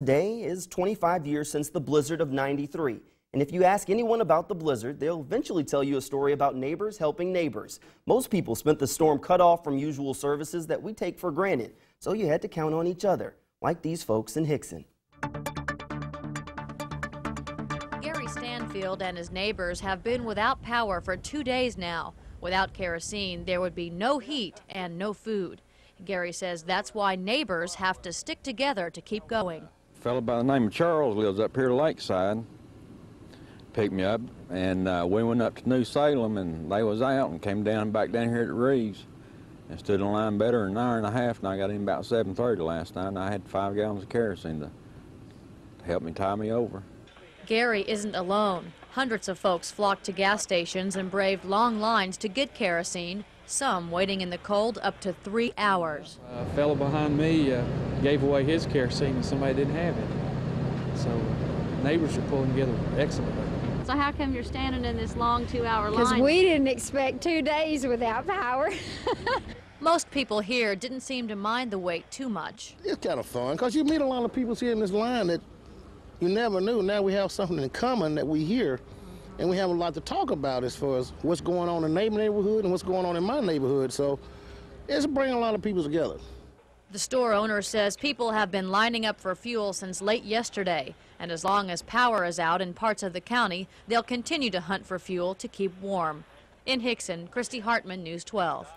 Today is 25 years since the blizzard of '93. And if you ask anyone about the blizzard, they'll eventually tell you a story about neighbors helping neighbors. Most people spent the storm cut off from usual services that we take for granted, so you had to count on each other, like these folks in Hickson. Gary Stanfield and his neighbors have been without power for 2 days now. Without kerosene, there would be no heat and no food. Gary says that's why neighbors have to stick together to keep going. A fellow by the name of Charles lives up here lakeside. Picked me up, and we went up to New Salem, and they was out and came back down here at Reeves and stood in line better than an hour and a half, and I got in about 7:30 last night, and I had 5 gallons of kerosene to help me tie me over. Gary isn't alone. Hundreds of folks flocked to gas stations and braved long lines to get kerosene, some waiting in the cold up to 3 hours. A fellow behind me gave away his kerosene and somebody didn't have it. So neighbors are pulling together excellently. So how come you're standing in this long 2-hour line? Because we didn't expect 2 days without power. Most people here didn't seem to mind the wait too much. It's kind of fun because you meet a lot of people here in this line that you never knew. Now we have something in common that we hear, and we have a lot to talk about as far as what's going on in the neighborhood and what's going on in my neighborhood. So it's bringing a lot of people together. The store owner says people have been lining up for fuel since late yesterday, and as long as power is out in parts of the county, they'll continue to hunt for fuel to keep warm. In Hickson, Christy Hartman, News 12.